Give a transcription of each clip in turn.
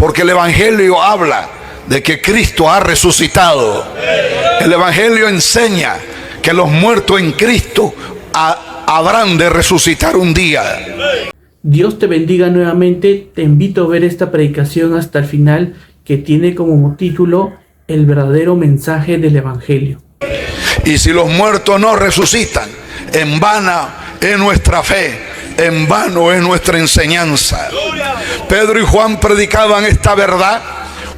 Porque el Evangelio habla de que Cristo ha resucitado. El Evangelio enseña que los muertos en Cristo habrán de resucitar un día. Dios te bendiga nuevamente. Te invito a ver esta predicación hasta el final, que tiene como título El verdadero mensaje del Evangelio. Y si los muertos no resucitan, en vana es nuestra fe, en vano es nuestra enseñanza. Pedro y Juan predicaban esta verdad,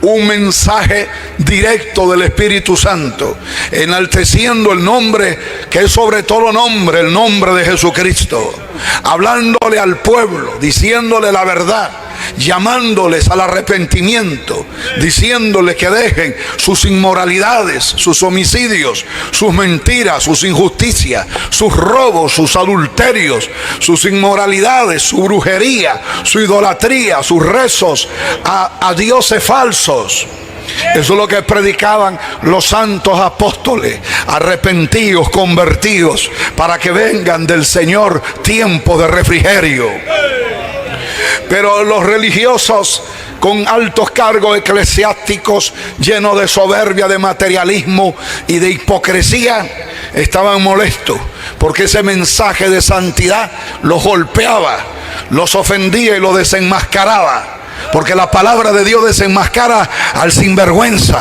un mensaje directo del Espíritu Santo, enalteciendo el nombre que es sobre todo nombre, el nombre de Jesucristo, hablándole al pueblo, diciéndole la verdad, llamándoles al arrepentimiento, diciéndoles que dejen sus inmoralidades, sus homicidios, sus mentiras, sus injusticias, sus robos, sus adulterios, sus inmoralidades, su brujería, su idolatría, sus rezos a dioses falsos. Eso es lo que predicaban los santos apóstoles. Arrepentidos, convertidos, para que vengan del Señor tiempo de refrigerio. Pero los religiosos con altos cargos eclesiásticos, llenos de soberbia, de materialismo y de hipocresía, estaban molestos porque ese mensaje de santidad los golpeaba, los ofendía y los desenmascaraba. Porque la palabra de Dios desenmascara al sinvergüenza,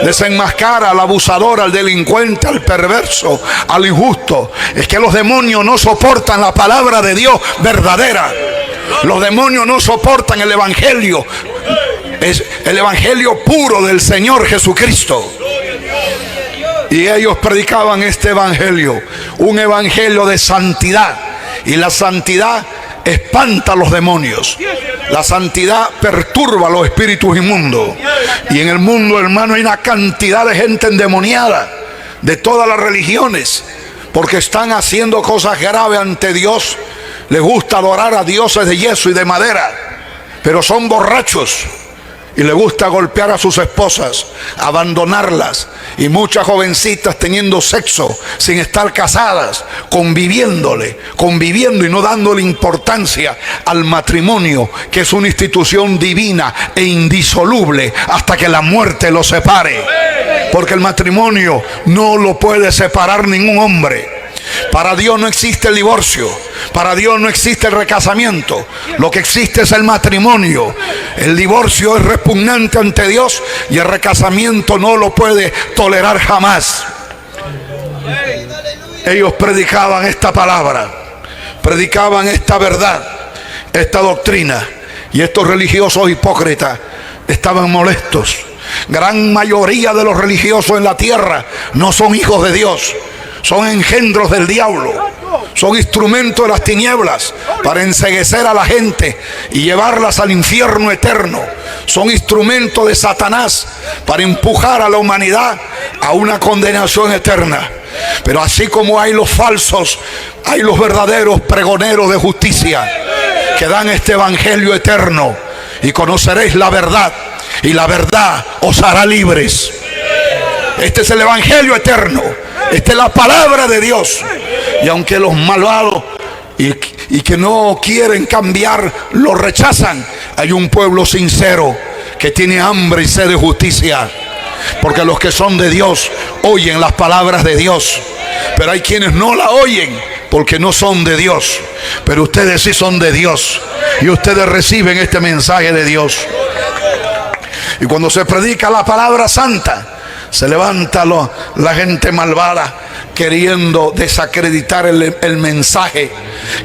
desenmascara al abusador, al delincuente, al perverso, al injusto. Es que los demonios no soportan la palabra de Dios verdadera. Los demonios no soportan el Evangelio. Es el Evangelio puro del Señor Jesucristo. Y ellos predicaban este Evangelio, un Evangelio de santidad. Y la santidad espanta a los demonios. La santidad perturba a los espíritus inmundos. Y en el mundo, hermano, hay una cantidad de gente endemoniada de todas las religiones, porque están haciendo cosas graves ante Dios. Les gusta adorar a dioses de yeso y de madera, pero son borrachos y les gusta golpear a sus esposas, abandonarlas, y muchas jovencitas teniendo sexo sin estar casadas, conviviendo y no dándole importancia al matrimonio, que es una institución divina e indisoluble hasta que la muerte los separe, porque el matrimonio no lo puede separar ningún hombre. Para Dios no existe el divorcio, para Dios no existe el recasamiento, lo que existe es el matrimonio. El divorcio es repugnante ante Dios y el recasamiento no lo puede tolerar jamás. Ellos predicaban esta palabra, predicaban esta verdad, esta doctrina, y estos religiosos hipócritas estaban molestos. Gran mayoría de los religiosos en la tierra no son hijos de Dios, son engendros del diablo, son instrumentos de las tinieblas para enceguecer a la gente y llevarlas al infierno eterno. Son instrumentos de Satanás para empujar a la humanidad a una condenación eterna. Pero así como hay los falsos, hay los verdaderos pregoneros de justicia que dan este evangelio eterno. Y conoceréis la verdad, y la verdad os hará libres. Este es el evangelio eterno. Esta es la palabra de Dios. Y aunque los malvados y que no quieren cambiar lo rechazan, hay un pueblo sincero que tiene hambre y sed de justicia. Porque los que son de Dios oyen las palabras de Dios, pero hay quienes no la oyen porque no son de Dios. Pero ustedes sí son de Dios y ustedes reciben este mensaje de Dios. Y cuando se predica la palabra santa, se levanta la gente malvada queriendo desacreditar el mensaje,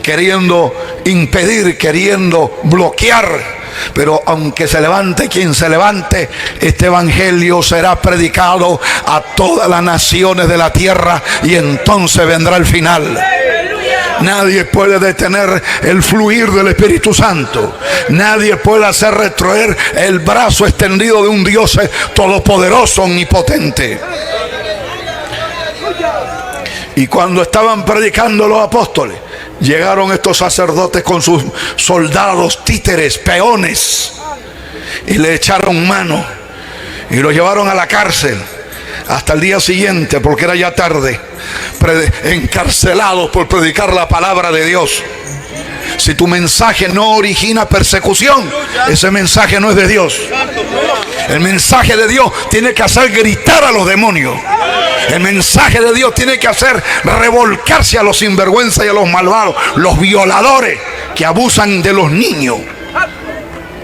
queriendo impedir, queriendo bloquear. Pero aunque se levante quien se levante, este evangelio será predicado a todas las naciones de la tierra, y entonces vendrá el final. Nadie puede detener el fluir del Espíritu Santo. Nadie puede hacer retroer el brazo extendido de un Dios todopoderoso, omnipotente. Y cuando estaban predicando los apóstoles, llegaron estos sacerdotes con sus soldados, títeres, peones, y le echaron mano y lo llevaron a la cárcel hasta el día siguiente, porque era ya tarde, encarcelados por predicar la palabra de Dios. Si tu mensaje no origina persecución, ese mensaje no es de Dios. El mensaje de Dios tiene que hacer gritar a los demonios. El mensaje de Dios tiene que hacer revolcarse a los sinvergüenzas y a los malvados, los violadores que abusan de los niños.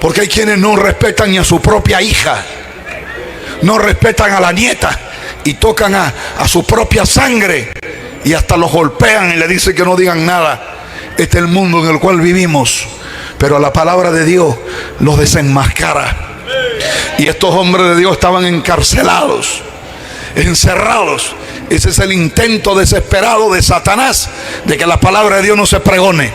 Porque hay quienes no respetan ni a su propia hija, no respetan a la nieta y tocan a su propia sangre y hasta los golpean y le dicen que no digan nada. Este es el mundo en el cual vivimos, pero la palabra de Dios los desenmascara. Y estos hombres de Dios estaban encarcelados, encerrados. Ese es el intento desesperado de Satanás, de que la palabra de Dios no se pregone,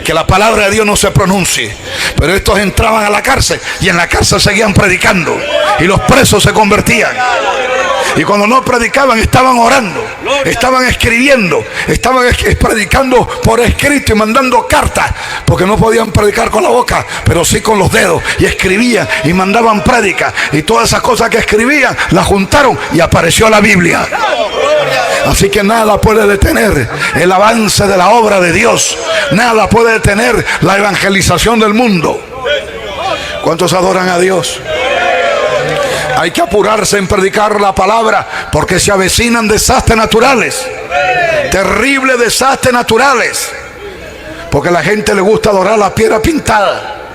que la palabra de Dios no se pronuncie. Pero estos entraban a la cárcel y en la cárcel seguían predicando y los presos se convertían. Y cuando no predicaban, estaban orando, estaban escribiendo, estaban predicando por escrito y mandando cartas, porque no podían predicar con la boca, pero sí con los dedos, y escribían y mandaban prédicas, y todas esas cosas que escribían las juntaron y apareció la Biblia. Así que nada puede detener el avance de la obra de Dios, nada puede detener la evangelización del mundo. ¿Cuántos adoran a Dios? Hay que apurarse en predicar la palabra, porque se avecinan desastres naturales, terribles desastres naturales, porque a la gente le gusta adorar la piedra pintada,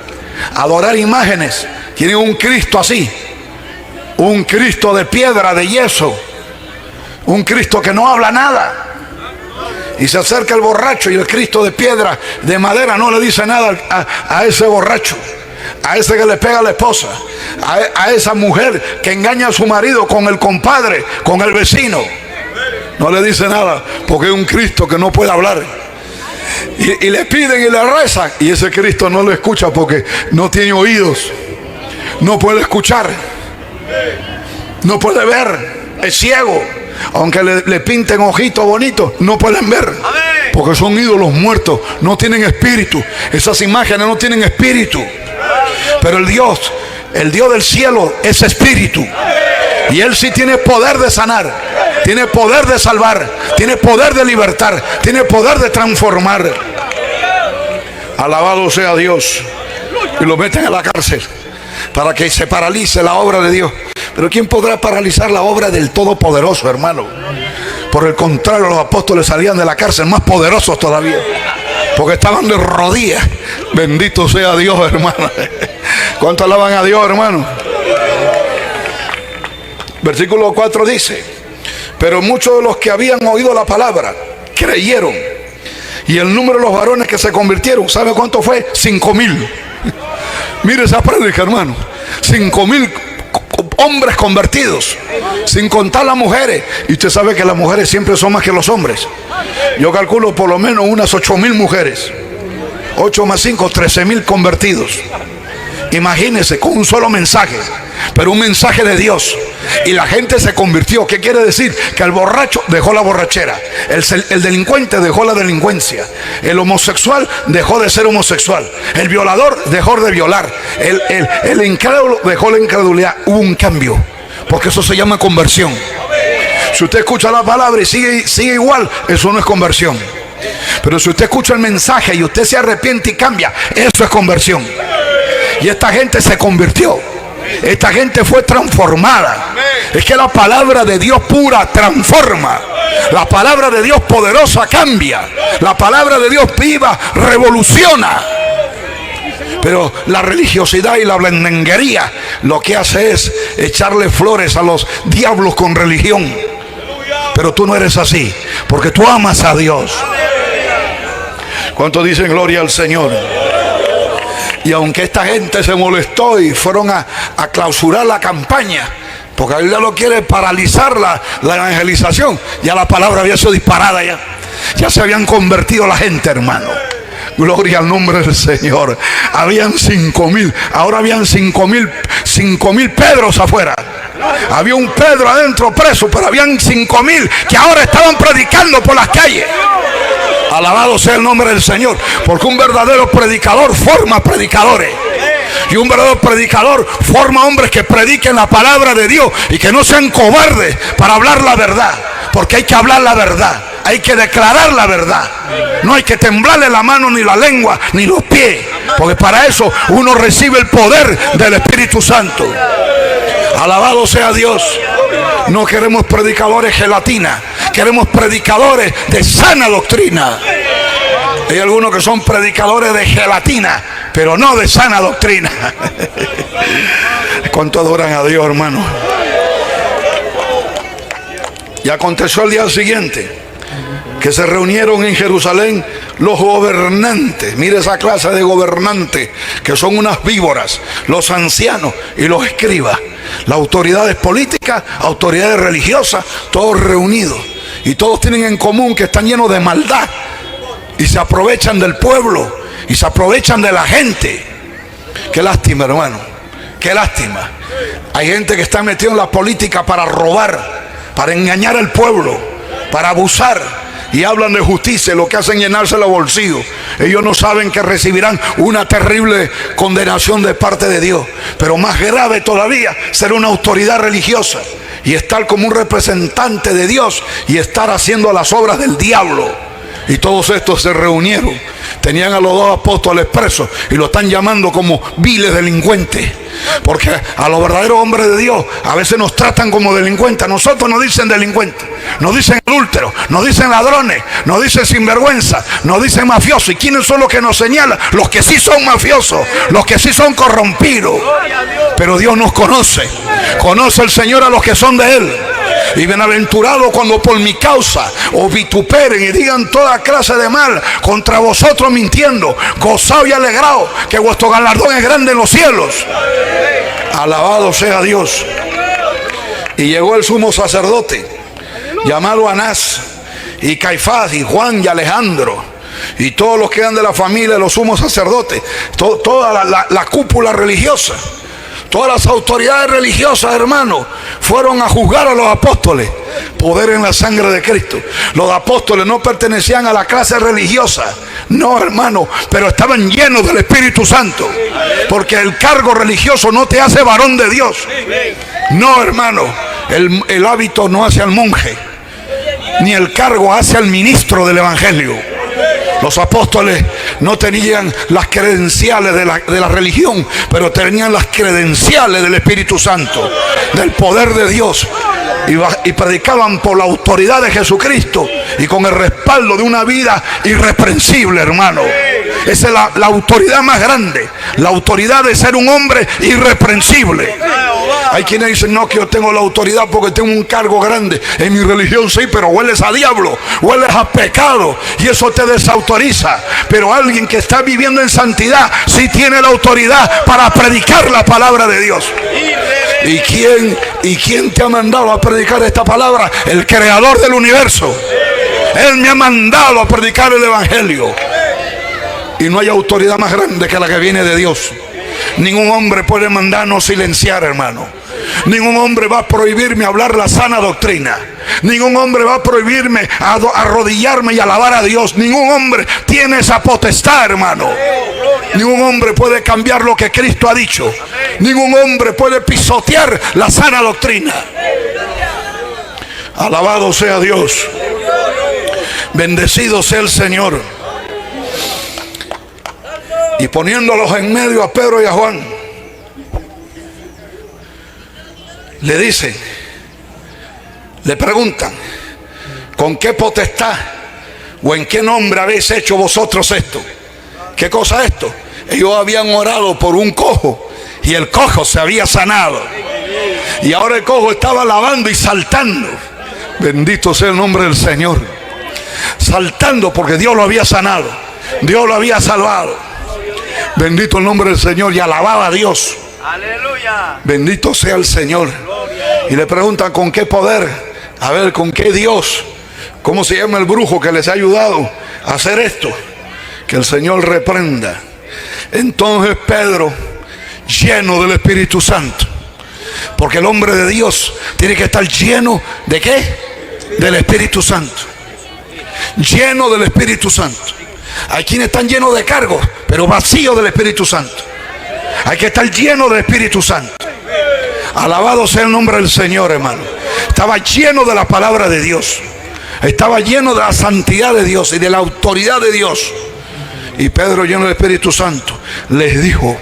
adorar imágenes. Tienen un Cristo así, un Cristo de piedra, de yeso, un Cristo que no habla nada. Y se acerca el borracho y el Cristo de piedra, de madera, no le dice nada a ese borracho, a ese que le pega a la esposa, a esa mujer que engaña a su marido con el compadre, con el vecino. No le dice nada, porque es un Cristo que no puede hablar. Y le piden y le rezan, y ese Cristo no lo escucha porque no tiene oídos, no puede escuchar, no puede ver, es ciego. Aunque le pinten ojitos bonitos, no pueden ver, porque son ídolos muertos, no tienen espíritu. Esas imágenes no tienen espíritu. Pero el Dios del cielo es espíritu, y Él sí tiene poder de sanar, tiene poder de salvar, tiene poder de libertar, tiene poder de transformar. Alabado sea Dios. Y lo meten a la cárcel para que se paralice la obra de Dios. Pero ¿quién podrá paralizar la obra del Todopoderoso, hermano? Por el contrario, los apóstoles salían de la cárcel más poderosos todavía, porque estaban de rodillas. Bendito sea Dios, hermano. ¿Cuánto alaban a Dios, hermano? Versículo 4 dice: pero muchos de los que habían oído la palabra creyeron, y el número de los varones que se convirtieron, ¿sabe cuánto fue? 5,000. Mire esa prédica, hermano. 5,000 hombres convertidos, sin contar las mujeres. Y usted sabe que las mujeres siempre son más que los hombres. Yo calculo por lo menos unas 8,000 mujeres. 8 más 5, 13,000 convertidos. Imagínense, con un solo mensaje, pero un mensaje de Dios. Y la gente se convirtió. ¿Qué quiere decir? Que el borracho dejó la borrachera, el delincuente dejó la delincuencia, el homosexual dejó de ser homosexual, el violador dejó de violar, el incrédulo dejó la incredulidad. Hubo un cambio, porque eso se llama conversión. Si usted escucha la palabra y sigue igual, eso no es conversión. Pero si usted escucha el mensaje y usted se arrepiente y cambia, eso es conversión. Y esta gente se convirtió, esta gente fue transformada. Es que la palabra de Dios pura transforma, la palabra de Dios poderosa cambia, la palabra de Dios viva revoluciona. Pero la religiosidad y la blandenguería lo que hace es echarle flores a los diablos con religión. Pero tú no eres así, porque tú amas a Dios. ¿Cuántos dicen gloria al Señor? Y aunque esta gente se molestó y fueron a clausurar la campaña, porque ahí ya lo quiere paralizar la evangelización, ya la palabra había sido disparada, ya se habían convertido la gente, hermano. Gloria al nombre del Señor. Habían 5,000, ahora habían 5,000 Pedros afuera. Había un Pedro adentro preso, pero habían 5,000 que ahora estaban predicando por las calles. Alabado sea el nombre del Señor, porque un verdadero predicador forma predicadores. Y un verdadero predicador forma hombres que prediquen la palabra de Dios y que no sean cobardes para hablar la verdad, porque hay que hablar la verdad, hay que declarar la verdad. No hay que temblarle la mano, ni la lengua, ni los pies, porque para eso uno recibe el poder del Espíritu Santo. Alabado sea Dios. No queremos predicadores gelatina, queremos predicadores de sana doctrina. Hay algunos que son predicadores de gelatina, pero no de sana doctrina. ¿Cuánto adoran a Dios, hermano? Y aconteció el día siguiente que se reunieron en Jerusalén los gobernantes. Mire esa clase de gobernantes que son unas víboras, los ancianos y los escribas, las autoridades políticas, autoridades religiosas, todos reunidos, y todos tienen en común que están llenos de maldad y se aprovechan del pueblo y se aprovechan de la gente. Qué lástima, hermano, qué lástima. Hay gente que está metida en la política para robar, para engañar al pueblo, para abusar. Y hablan de justicia, lo que hacen es llenarse los bolsillos. Ellos no saben que recibirán una terrible condenación de parte de Dios. Pero más grave todavía, ser una autoridad religiosa y estar como un representante de Dios y estar haciendo las obras del diablo. Y todos estos se reunieron, tenían a los dos apóstoles presos y lo están llamando como viles delincuentes, porque a los verdaderos hombres de Dios a veces nos tratan como delincuentes. A nosotros nos dicen delincuentes, nos dicen adúlteros, nos dicen ladrones, nos dicen sinvergüenza, nos dicen mafiosos. ¿Y quiénes son los que nos señalan? Los que sí son mafiosos, los que sí son corrompidos. Pero Dios nos conoce, conoce el Señor a los que son de Él. Y bienaventurado cuando por mi causa os vituperen y digan toda clase de mal contra vosotros mintiendo. Gozado y alegrado, que vuestro galardón es grande en los cielos. Alabado sea Dios. Y llegó el sumo sacerdote, llamado Anás, y Caifás, y Juan, y Alejandro, y todos los que eran de la familia de los sumos sacerdotes, toda la cúpula religiosa. Todas las autoridades religiosas, hermanos, fueron a juzgar a los apóstoles. Poder en la sangre de Cristo. Los apóstoles no pertenecían a la clase religiosa, no, hermano, pero estaban llenos del Espíritu Santo. Porque el cargo religioso no te hace varón de Dios. No, hermano, el hábito no hace al monje, ni el cargo hace al ministro del Evangelio. Los apóstoles no tenían las credenciales de la religión, pero tenían las credenciales del Espíritu Santo, del poder de Dios. Y predicaban por la autoridad de Jesucristo y con el respaldo de una vida irreprensible, hermano. Esa es la autoridad más grande, la autoridad de ser un hombre irreprensible. Hay quienes dicen, no, que yo tengo la autoridad porque tengo un cargo grande. En mi religión sí, pero hueles a diablo, hueles a pecado, y eso te desautoriza. Pero alguien que está viviendo en santidad sí tiene la autoridad para predicar la palabra de Dios. ¿Y quién te ha mandado a predicar esta palabra? El creador del universo. Él me ha mandado a predicar el Evangelio. Y no hay autoridad más grande que la que viene de Dios. Ningún hombre puede mandarnos silenciar, hermano. Ningún hombre va a prohibirme hablar la sana doctrina. Ningún hombre va a prohibirme arrodillarme y alabar a Dios. Ningún hombre tiene esa potestad, hermano. Ningún hombre puede cambiar lo que Cristo ha dicho. Ningún hombre puede pisotear la sana doctrina. Alabado sea Dios. Bendecido sea el Señor. Y poniéndolos en medio a Pedro y a Juan, le dicen, le preguntan, ¿con qué potestad o en qué nombre habéis hecho vosotros esto? ¿Qué cosa es esto? Ellos habían orado por un cojo y el cojo se había sanado. Y ahora el cojo estaba alabando y saltando. Bendito sea el nombre del Señor. Saltando porque Dios lo había sanado, Dios lo había salvado. Bendito el nombre del Señor, y alababa a Dios. Aleluya. Bendito sea el Señor. Y le preguntan, ¿con qué poder? A ver, ¿con qué Dios? ¿Cómo se llama el brujo que les ha ayudado a hacer esto? Que el Señor reprenda. Entonces Pedro, lleno del Espíritu Santo, porque el hombre de Dios tiene que estar lleno ¿de qué? Del Espíritu Santo. Lleno del Espíritu Santo. Hay quienes están llenos de cargos, pero vacíos del Espíritu Santo. Hay que estar lleno del Espíritu Santo. Alabado sea el nombre del Señor, hermano. Estaba lleno de la palabra de Dios. Estaba lleno de la santidad de Dios y de la autoridad de Dios. Y Pedro, lleno del Espíritu Santo, les dijo: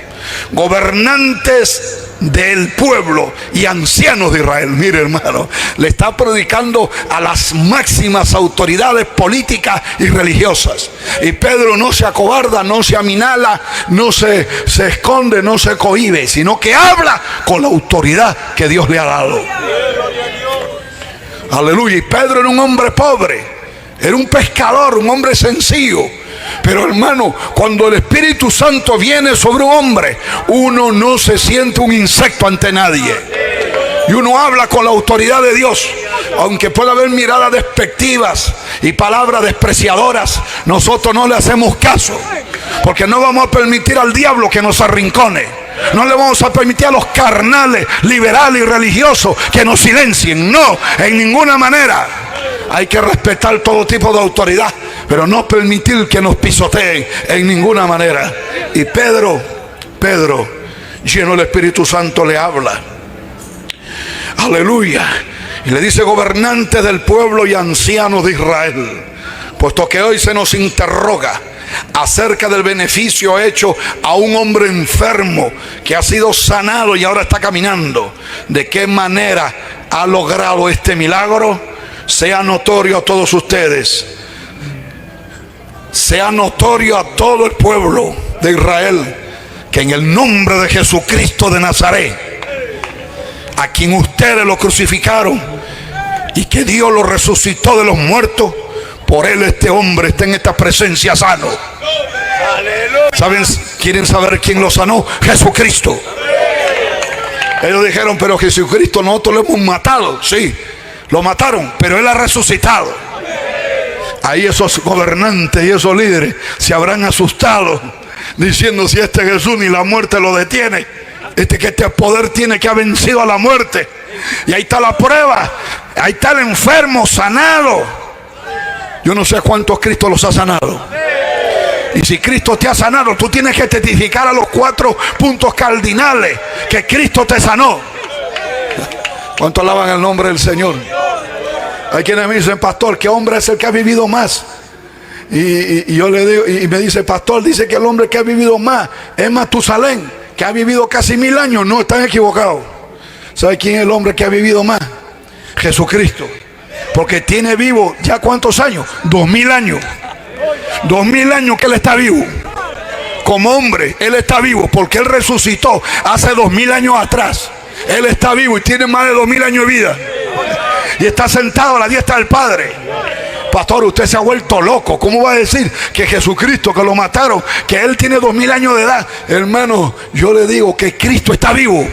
gobernantes del pueblo y ancianos de Israel. Mire, hermano, le está predicando a las máximas autoridades políticas y religiosas. Y Pedro no se acobarda, no se aminala, no se esconde, no se cohíbe, sino que habla con la autoridad que Dios le ha dado. Aleluya. Y Pedro era un hombre pobre, era un pescador, un hombre sencillo. Pero hermano, cuando el Espíritu Santo viene sobre un hombre, uno no se siente un insecto ante nadie. Y uno habla con la autoridad de Dios. Aunque pueda haber miradas despectivas y palabras despreciadoras, nosotros no le hacemos caso. Porque no vamos a permitir al diablo que nos arrincone. No le vamos a permitir a los carnales, liberales y religiosos que nos silencien. No, en ninguna manera. Hay que respetar todo tipo de autoridad, pero no permitir que nos pisoteen en ninguna manera. Y Pedro, lleno del Espíritu Santo, le habla. Aleluya. Y le dice: gobernantes del pueblo y ancianos de Israel, puesto que hoy se nos interroga acerca del beneficio hecho a un hombre enfermo que ha sido sanado y ahora está caminando, ¿de qué manera ha logrado este milagro? Sea notorio a todos ustedes, sea notorio a todo el pueblo de Israel, que en el nombre de Jesucristo de Nazaret, a quien ustedes lo crucificaron y que Dios lo resucitó de los muertos, por él este hombre está en esta presencia sano. ¿Saben? ¿Quieren saber quién lo sanó? Jesucristo. Ellos dijeron: pero Jesucristo nosotros lo hemos matado. Sí, lo mataron, pero él ha resucitado. Ahí esos gobernantes y esos líderes se habrán asustado, diciendo: si este Jesús ni la muerte lo detiene, que este poder tiene, que ha vencido a la muerte. Y ahí está la prueba, ahí está el enfermo sanado. Yo no sé cuántos Cristo los ha sanado. Y si Cristo te ha sanado, tú tienes que testificar a los 4 puntos cardinales que Cristo te sanó. ¿Cuánto alaban el nombre del Señor? Hay quienes me dicen: pastor, ¿qué hombre es el que ha vivido más? Y yo le digo, y me dice: pastor, dice que el hombre que ha vivido más es Matusalén, que ha vivido casi 1000 años. No, están equivocados. ¿Sabe quién es el hombre que ha vivido más? Jesucristo. Porque tiene vivo ya ¿cuántos años? 2000 años. 2000 años que él está vivo. Como hombre, él está vivo porque él resucitó hace 2000 años atrás. Él está vivo y tiene más de 2000 años de vida. Y está sentado a la diestra del Padre. Pastor, usted se ha vuelto loco. ¿Cómo va a decir que Jesucristo, que lo mataron, que él tiene 2000 años de edad? Hermano, yo le digo que Cristo está vivo.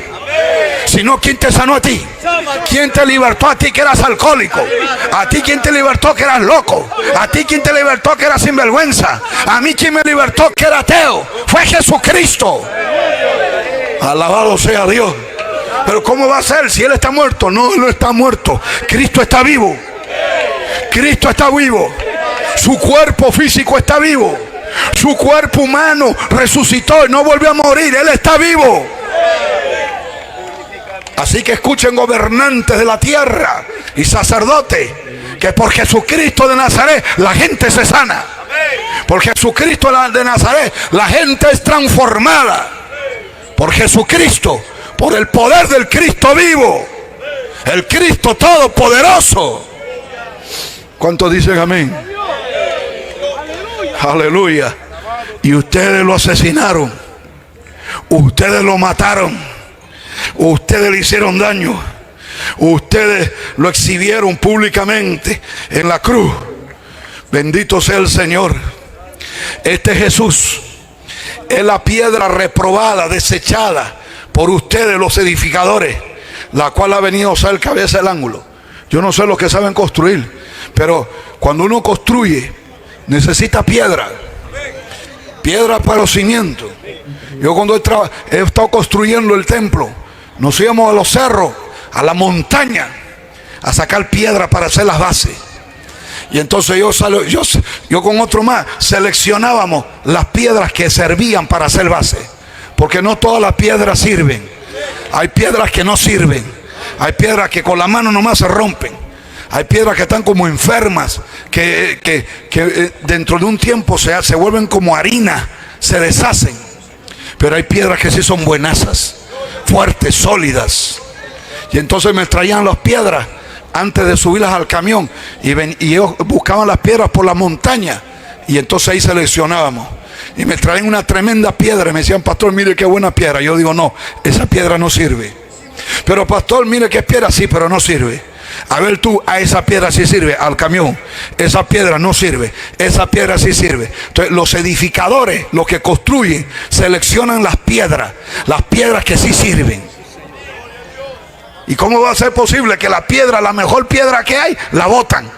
Si no, ¿quién te sanó a ti? ¿Quién te libertó a ti que eras alcohólico? ¿A ti quién te libertó que eras loco? ¿A ti quién te libertó que eras sinvergüenza? ¿A mí quién me libertó que era ateo? Fue Jesucristo. Alabado sea Dios. Pero ¿cómo va a ser si él está muerto? No, él no está muerto. Cristo está vivo. Cristo está vivo. Su cuerpo físico está vivo. Su cuerpo humano resucitó y no volvió a morir. Él está vivo. Así que escuchen, gobernantes de la tierra y sacerdotes, que por Jesucristo de Nazaret la gente se sana. Por Jesucristo de Nazaret la gente es transformada. Por Jesucristo, por el poder del Cristo vivo, el Cristo todopoderoso. ¿Cuántos dicen amén? Aleluya. Y ustedes lo asesinaron, ustedes lo mataron, ustedes le hicieron daño, ustedes lo exhibieron públicamente en la cruz. Bendito sea el Señor. Este Jesús es la piedra reprobada, desechada por ustedes los edificadores, la cual ha venido a ser cabeza del ángulo. Yo no sé los que saben construir, pero cuando uno construye necesita piedra para los cimientos. Yo cuando he estado construyendo el templo, nos íbamos a los cerros, a la montaña, a sacar piedra para hacer las bases. Y entonces yo con otro más seleccionábamos las piedras que servían para hacer base, Porque no todas las piedras sirven. Hay piedras que no sirven. Hay piedras que con la mano nomás se rompen. Hay piedras que están como enfermas, que dentro de un tiempo se vuelven como harina, se deshacen. Pero hay piedras que sí son buenazas, fuertes, sólidas. Y entonces me traían las piedras antes de subirlas al camión, y ellos buscaban las piedras por la montaña, y entonces ahí seleccionábamos. Y me traían una tremenda piedra y me decían: pastor, mire qué buena piedra. Yo digo: no, esa piedra no sirve. Pero pastor, mire qué piedra, sí, pero no sirve. A ver tú, a esa piedra sí sirve, al camión. Esa piedra no sirve, esa piedra sí sirve. Entonces los edificadores, los que construyen, seleccionan las piedras que sí sirven. ¿Y cómo va a ser posible que la piedra, la mejor piedra que hay, la botan?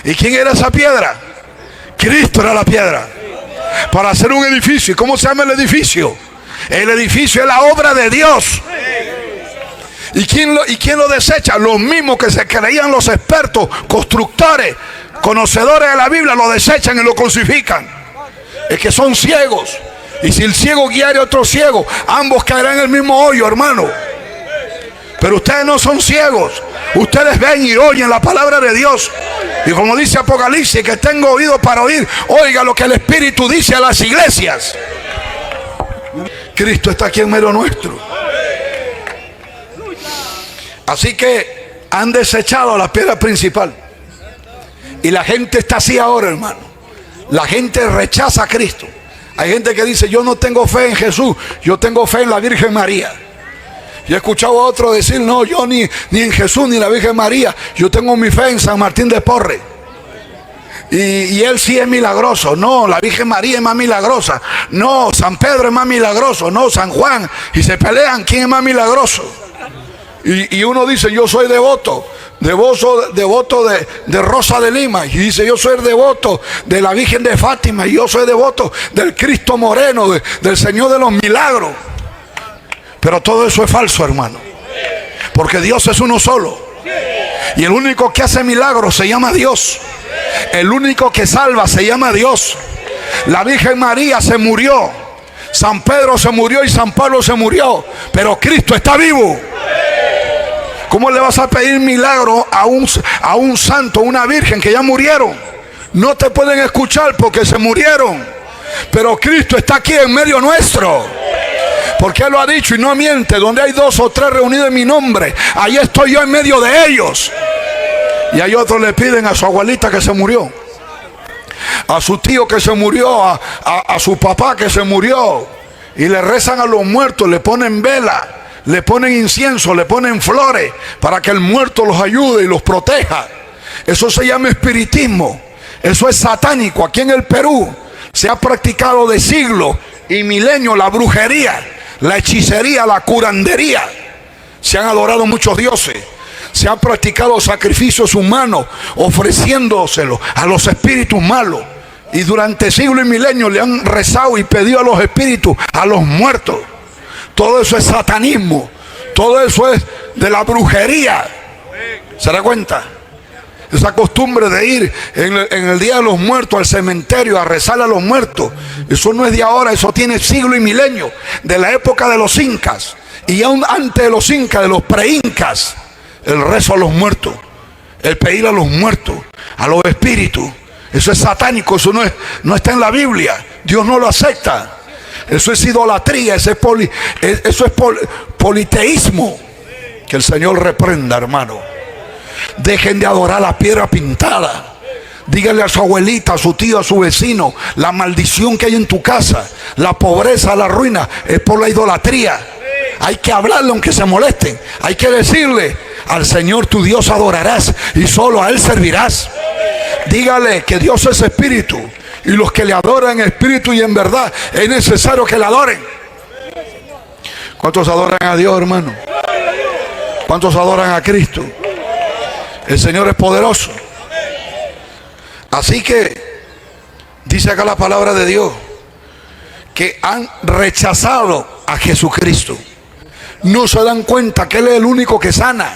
¿Y quién era esa piedra? Cristo era la piedra para hacer un edificio. ¿Y cómo se llama el edificio? El edificio es la obra de Dios. ¿Y quién lo desecha? Los mismos que se creían los expertos, constructores, conocedores de la Biblia, lo desechan y lo crucifican. Es que son ciegos. Y si el ciego guiare a otro ciego, ambos caerán en el mismo hoyo, hermano. Pero ustedes no son ciegos. Ustedes ven y oyen la palabra de Dios. Y como dice Apocalipsis, que tengo oído para oír, oiga lo que el Espíritu dice a las iglesias. Cristo está aquí en medio nuestro. Así que han desechado la piedra principal. Y la gente está así ahora, hermano. La gente rechaza a Cristo. Hay gente que dice: yo no tengo fe en Jesús, yo tengo fe en la Virgen María. Y he escuchado a otro decir: no, yo ni en Jesús ni en la Virgen María, yo tengo mi fe en San Martín de Porres. Y él sí es milagroso. No, la Virgen María es más milagrosa. No, San Pedro es más milagroso. No, San Juan. Y se pelean quién es más milagroso. Y uno dice: yo soy devoto de Rosa de Lima. Y dice: yo soy devoto de la Virgen de Fátima. Y yo soy devoto del Cristo Moreno, del Señor de los Milagros. Pero todo eso es falso, hermano. Porque Dios es uno solo. Y el único que hace milagros se llama Dios. El único que salva se llama Dios. La Virgen María se murió, San Pedro se murió y San Pablo se murió, pero Cristo está vivo. ¿Cómo le vas a pedir milagro a un santo, a una virgen que ya murieron? No te pueden escuchar porque se murieron. Pero Cristo está aquí en medio nuestro. Porque Él lo ha dicho y no miente: donde hay 2 o 3 reunidos en mi nombre, ahí estoy yo en medio de ellos. Y hay otros le piden a su abuelita que se murió, a su tío que se murió, a su papá que se murió, y le rezan a los muertos, le ponen vela, le ponen incienso, le ponen flores para que el muerto los ayude y los proteja. Eso se llama espiritismo. Eso es satánico. Aquí en el Perú se ha practicado de siglos y milenios la brujería, la hechicería, la curandería. Se han adorado muchos dioses. Se han practicado sacrificios humanos ofreciéndoselos a los espíritus malos. Y durante siglos y milenios le han rezado y pedido a los espíritus, a los muertos. Todo eso es satanismo. Todo eso es de la brujería. ¿Se da cuenta? Esa costumbre de ir en el Día de los Muertos al cementerio a rezar a los muertos, eso no es de ahora, eso tiene siglos y milenios, de la época de los incas. Y aún antes de los incas, de los pre-incas, el rezo a los muertos, el pedir a los muertos, a los espíritus. Eso es satánico, eso no está en la Biblia. Dios no lo acepta. Eso es idolatría, eso es politeísmo. Que el Señor reprenda, hermano. Dejen de adorar la piedra pintada. Díganle a su abuelita, a su tío, a su vecino: la maldición que hay en tu casa, la pobreza, la ruina, es por la idolatría. Hay que hablarle aunque se molesten. Hay que decirle: al Señor tu Dios adorarás y solo a Él servirás. Dígale que Dios es espíritu, y los que le adoran en espíritu y en verdad es necesario que le adoren. ¿Cuántos adoran a Dios, hermano? ¿Cuántos adoran a Cristo? El Señor es poderoso. Así que dice acá la palabra de Dios que han rechazado a Jesucristo. No se dan cuenta que Él es el único que sana,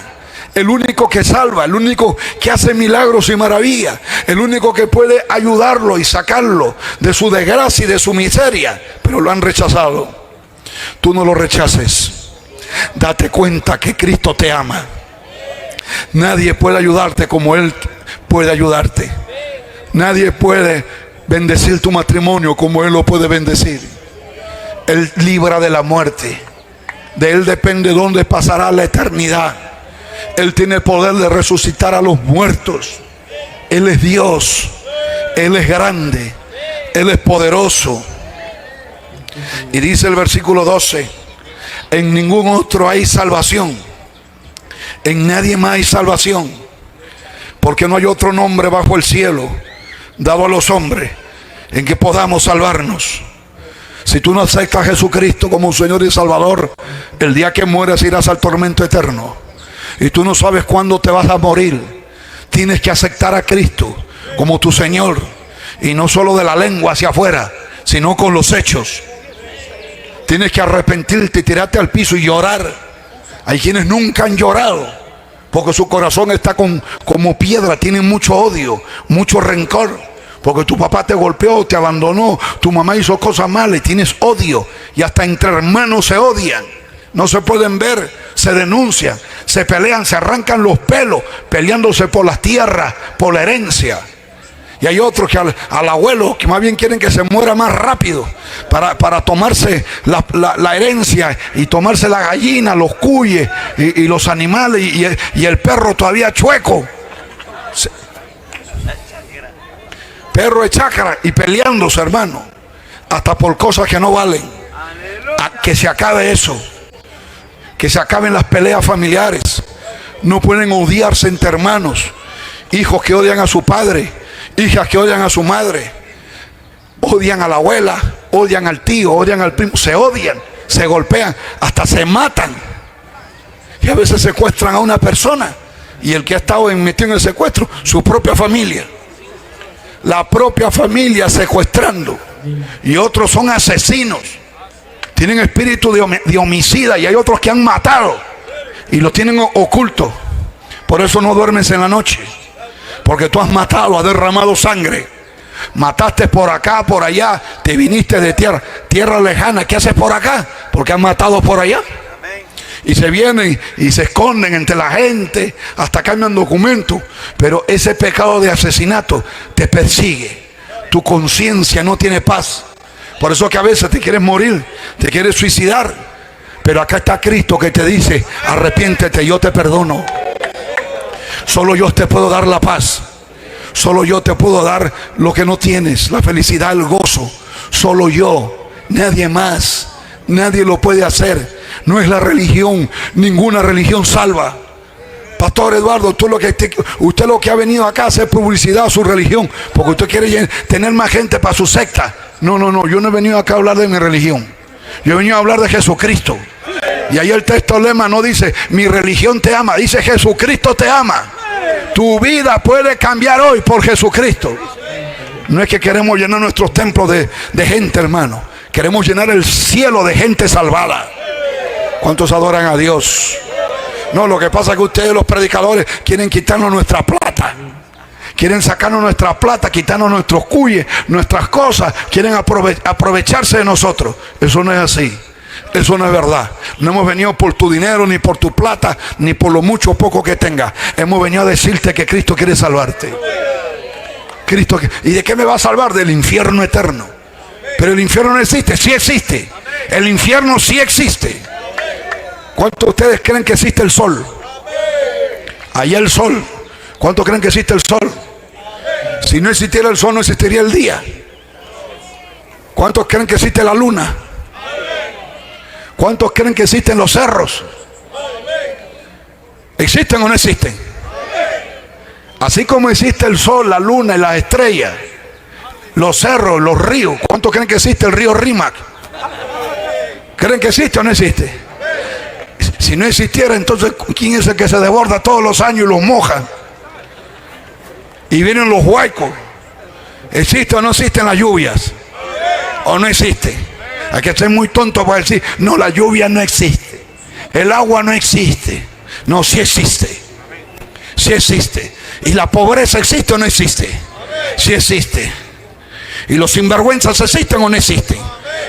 el único que salva, el único que hace milagros y maravillas, el único que puede ayudarlo y sacarlo de su desgracia y de su miseria. Pero lo han rechazado. Tú no lo rechaces. Date cuenta que Cristo te ama. Nadie puede ayudarte como Él puede ayudarte. Nadie puede bendecir tu matrimonio como Él lo puede bendecir. Él libra de la muerte. De Él depende dónde pasará la eternidad. Él tiene el poder de resucitar a los muertos. Él es Dios. Él es grande. Él es poderoso. Y dice el versículo 12: en ningún otro hay salvación. En nadie más hay salvación. Porque no hay otro nombre bajo el cielo dado a los hombres en que podamos salvarnos. Si tú no aceptas a Jesucristo como Señor y Salvador, el día que mueras irás al tormento eterno. Y tú no sabes cuándo te vas a morir. Tienes que aceptar a Cristo como tu Señor. Y no solo de la lengua hacia afuera, sino con los hechos. Tienes que arrepentirte y tirarte al piso y llorar. Hay quienes nunca han llorado porque su corazón está como piedra. Tienen mucho odio, mucho rencor, porque tu papá te golpeó, te abandonó, tu mamá hizo cosas malas y tienes odio. Y hasta entre hermanos se odian. No se pueden ver, se denuncian, se pelean, se arrancan los pelos, peleándose por las tierras, por la herencia. Y hay otros que al abuelo, que más bien quieren que se muera más rápido para tomarse la herencia y tomarse la gallina, los cuyes y los animales y el perro todavía chueco. Perro de chácara y peleándose, hermano, hasta por cosas que no valen. Que se acabe eso. Que se acaben las peleas familiares. No pueden odiarse entre hermanos. Hijos que odian a su padre, hijas que odian a su madre, odian a la abuela, odian al tío, odian al primo, se odian, se golpean, hasta se matan. Y a veces secuestran a una persona, y el que ha estado metido en el secuestro, su propia familia. La propia familia secuestrando. Y otros son asesinos, tienen espíritu de homicida, y hay otros que han matado y lo tienen oculto. Por eso no duermes en la noche, porque tú has matado, has derramado sangre. Mataste por acá, por allá, te viniste de tierra lejana. ¿Qué haces por acá? Porque has matado por allá. Y se vienen y se esconden entre la gente, hasta cambian documentos. Pero ese pecado de asesinato te persigue. Tu conciencia no tiene paz. Por eso que a veces te quieres morir, te quieres suicidar. Pero acá está Cristo que te dice: arrepiéntete, yo te perdono. Solo yo te puedo dar la paz. Solo yo te puedo dar lo que no tienes, la felicidad, el gozo. Solo yo, nadie más. Nadie lo puede hacer. No es la religión, ninguna religión salva. Pastor Eduardo, usted lo que ha venido acá a hacer publicidad a su religión, porque usted quiere tener más gente para su secta. No, yo no he venido acá a hablar de mi religión. Yo he venido a hablar de Jesucristo. Y ahí el texto lema no dice mi religión te ama, dice Jesucristo te ama. Tu vida puede cambiar hoy por Jesucristo. No es que queremos llenar nuestros templos de gente, hermano. Queremos llenar el cielo de gente salvada. ¿Cuántos adoran a Dios? No, lo que pasa es que ustedes, los predicadores, quieren quitarnos nuestra plata. Quieren sacarnos nuestra plata, quitarnos nuestros cuyes, nuestras cosas. Quieren aprovecharse de nosotros. Eso no es así. Eso no es verdad. No hemos venido por tu dinero, ni por tu plata, ni por lo mucho o poco que tengas. Hemos venido a decirte que Cristo quiere salvarte. Cristo, ¿y de qué me va a salvar? Del infierno eterno. Pero el infierno no existe. Sí existe. El infierno sí existe. ¿Cuántos de ustedes creen que existe el sol? Allá el sol. ¿Cuántos creen que existe el sol? Si no existiera el sol, no existiría el día. ¿Cuántos creen que existe la luna? ¿Cuántos creen que existen los cerros? ¿Existen o no existen? Así como existe el sol, la luna y las estrellas, los cerros, los ríos. ¿Cuántos creen que existe el río Rímac? ¿Creen que existe o no existe? Si no existiera, entonces ¿quién es el que se desborda todos los años y los moja? Y vienen los huaicos. ¿Existe o no existen las lluvias? ¿O no existe? Hay que ser muy tonto para decir, no, la lluvia no existe. El agua no existe. No, sí existe. Sí existe. ¿Y la pobreza existe o no existe? Sí existe. ¿Y los sinvergüenzas existen o no existen?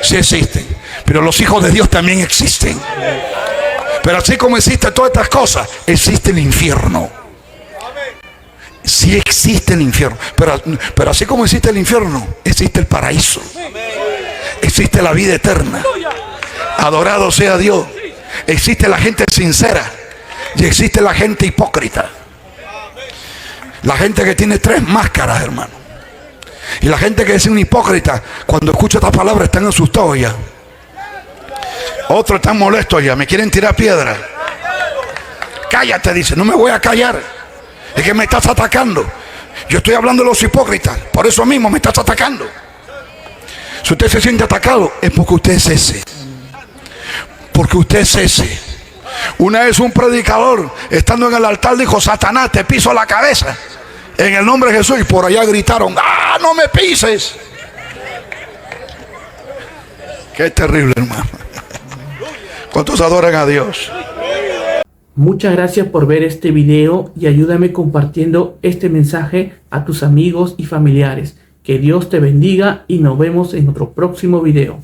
Sí existen. Pero los hijos de Dios también existen. Pero así como existen todas estas cosas, existe el infierno. Sí existe el infierno. Pero así como existe el infierno, existe el paraíso. Existe la vida eterna. Adorado sea Dios. Existe la gente sincera y existe la gente hipócrita. La gente que tiene 3 máscaras, hermano. Y la gente que es un hipócrita, cuando escucha esta palabra están asustados ya. Otros están molestos ya, me quieren tirar piedra. Cállate, dice, no me voy a callar. Es que me estás atacando. Yo estoy hablando de los hipócritas, por eso mismo me estás atacando. Si usted se siente atacado, es porque usted es ese. Porque usted es ese. Una vez un predicador, estando en el altar, dijo: Satanás, te piso la cabeza en el nombre de Jesús. Y por allá gritaron: ¡ah, no me pises! Qué terrible, hermano. ¿Cuántos adoran a Dios? Muchas gracias por ver este video y ayúdame compartiendo este mensaje a tus amigos y familiares. Que Dios te bendiga y nos vemos en otro próximo video.